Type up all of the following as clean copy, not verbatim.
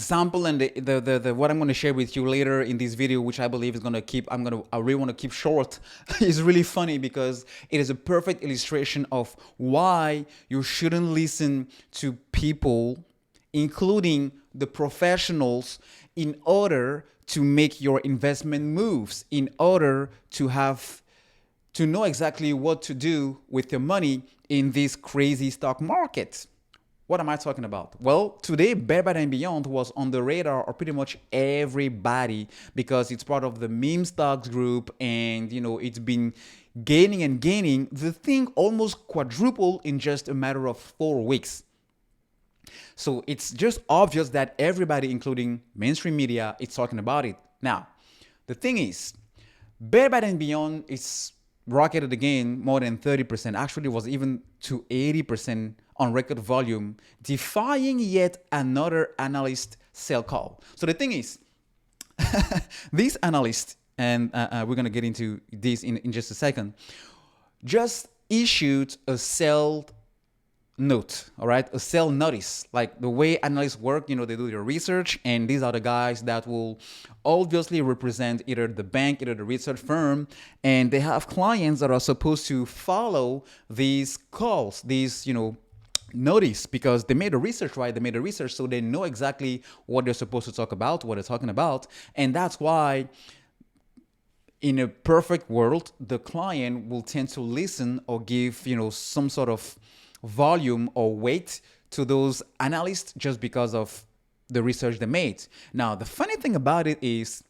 example and the what I'm going to share with you later in this video, which I believe is going to keep, I really want to keep short, is really funny because it is a perfect illustration of why you shouldn't listen to people, including the professionals, in order to make your investment moves, in order to know exactly what to do with your money in this crazy stock market. What am I talking about? Well, today, Bed Bath& Beyond was on the radar of pretty much everybody because it's part of the meme stocks group, and it's been gaining and gaining. The thing almost quadrupled in just a matter of 4 weeks. So it's just obvious that everybody, including mainstream media, is talking about it. Now, the thing is, Bed Bath& Beyond is rocketed again more than 30%. Actually, it was even to 80% on record volume, defying yet another analyst sell call. So the thing is, these analysts, and we're going to get into this in just a second, just issued a sell note, all right, a sell notice. Like the way analysts work, they do their research, and these are the guys that will obviously represent either the bank, either the research firm, and they have clients that are supposed to follow these calls, these notice, because they made the research, right? They made the research, so they know exactly what they're supposed to talk about, what they're talking about. And that's why in a perfect world, the client will tend to listen or give, some sort of volume or weight to those analysts just because of the research they made. Now, the funny thing about it is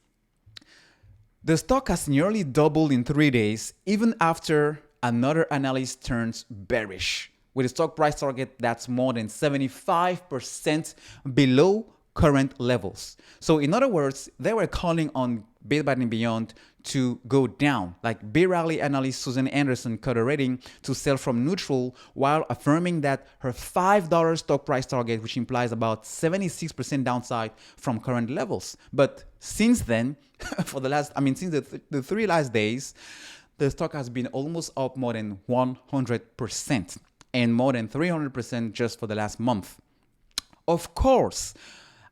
the stock has nearly doubled in 3 days, even after another analyst turns bearish, with a stock price target that's more than 75% below current levels. So in other words, they were calling on Bed Bath & Beyond to go down. Like B. Riley analyst Susan Anderson cut her rating to sell from neutral while affirming that her $5 stock price target, which implies about 76% downside from current levels. But since then, since the 3 last days, the stock has been almost up more than 100% and more than 300% just for the last month. Of course,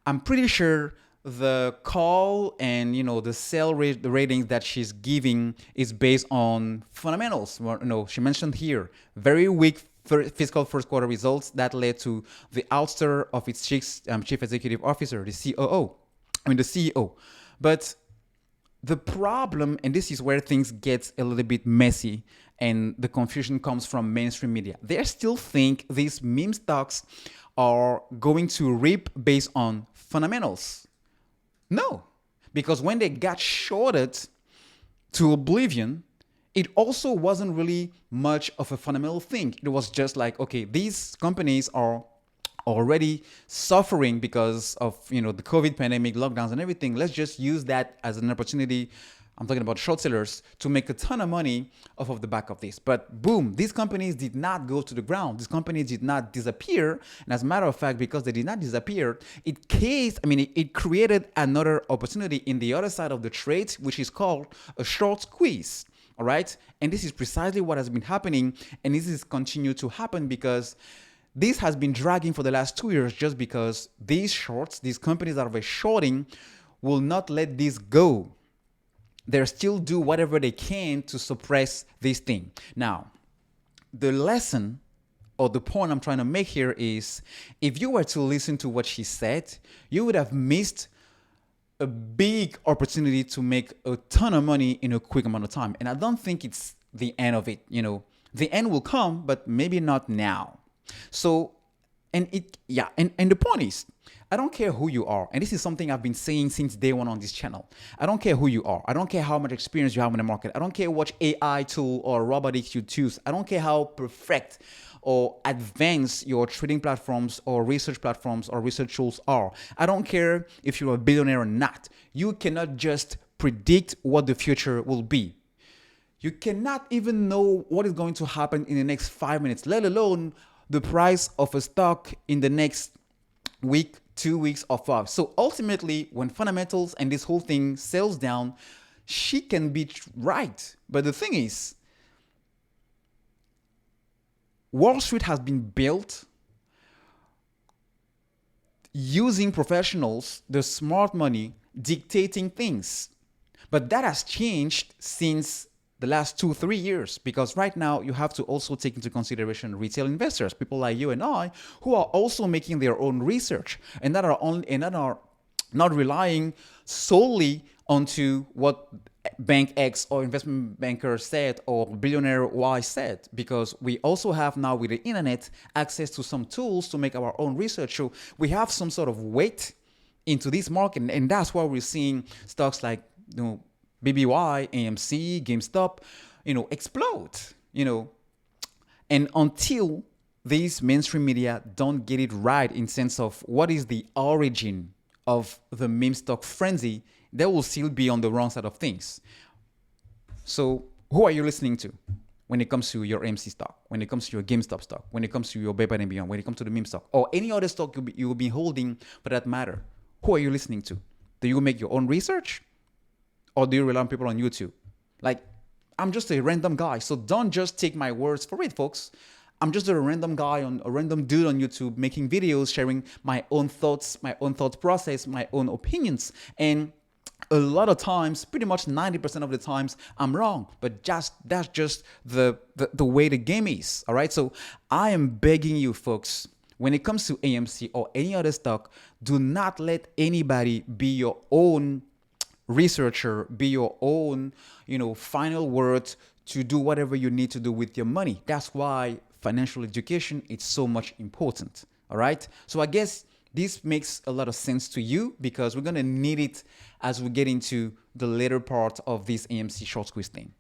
I'm pretty sure the call and the sell rate, the ratings that she's giving is based on fundamentals. She mentioned here very weak fiscal first quarter results that led to the ouster of its chief executive officer, the CEO. But the problem, and this is where things get a little bit messy and the confusion comes from mainstream media. They still think these meme stocks are going to reap based on fundamentals. No, because when they got shorted to oblivion, it also wasn't really much of a fundamental thing. It was just like, okay, these companies are already suffering because of the COVID pandemic, lockdowns and everything. Let's just use that as an opportunity. I'm talking about short sellers to make a ton of money off of the back of this. But boom, these companies did not go to the ground. These companies did not disappear. And as a matter of fact, because they did not disappear, it created another opportunity in the other side of the trade, which is called a short squeeze. All right. And this is precisely what has been happening. And this is continue to happen because this has been dragging for the last 2 years just because these shorts, these companies that are shorting, will not let this go. They still do whatever they can to suppress this thing. Now, the lesson or the point I'm trying to make here is if you were to listen to what she said, you would have missed a big opportunity to make a ton of money in a quick amount of time. And I don't think it's the end of it. The end will come, but maybe not now. So, and the point is, I don't care who you are. And this is something I've been saying since day one on this channel. I don't care who you are. I don't care how much experience you have in the market. I don't care what AI tool or robotics you choose. I don't care how perfect or advanced your trading platforms or research tools are. I don't care if you're a billionaire or not. You cannot just predict what the future will be. You cannot even know what is going to happen in the next 5 minutes, let alone the price of a stock in the next week, 2 weeks, or 5. So ultimately, when fundamentals and this whole thing sells down, she can be right. But the thing is, Wall Street has been built using professionals, the smart money, dictating things. But that has changed since the last 2, 3 years, because right now you have to also take into consideration retail investors, people like you and I, who are also making their own research and that are not relying solely onto what bank X or investment banker said or billionaire Y said, because we also have now with the internet access to some tools to make our own research. So we have some sort of weight into this market, and that's why we're seeing stocks like, BBY, AMC, GameStop, explode. And until these mainstream media don't get it right in sense of what is the origin of the meme stock frenzy, they will still be on the wrong side of things. So who are you listening to when it comes to your AMC stock, when it comes to your GameStop stock, when it comes to your Bed Bath & Beyond, when it comes to the meme stock, or any other stock you will be holding for that matter? Who are you listening to? Do you make your own research? Or do you rely on people on YouTube? Like, I'm just a random guy, so don't just take my words for it, folks. I'm just a random guy, a random dude on YouTube making videos, sharing my own thoughts, my own thought process, my own opinions. And a lot of times, pretty much 90% of the times, I'm wrong. But that's just the way the game is, all right? So I am begging you, folks, when it comes to AMC or any other stock, do not let anybody be your own researcher, be your own, final word to do whatever you need to do with your money. That's why financial education is so much important. All right. So I guess this makes a lot of sense to you, because we're going to need it as we get into the later part of this AMC short squeeze thing.